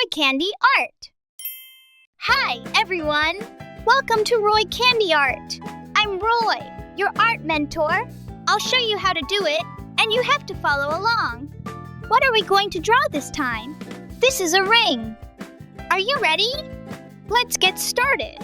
Roy Candy Art. Hi, everyone. Welcome to Roy Candy Art. I'm Roy, your art mentor. I'll show you how to do it, and you have to follow along. What are we going to draw this time? This is a ring. Are you ready? Let's get started.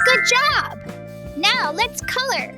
Good job! Now let's color.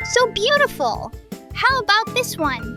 So beautiful! How about this one?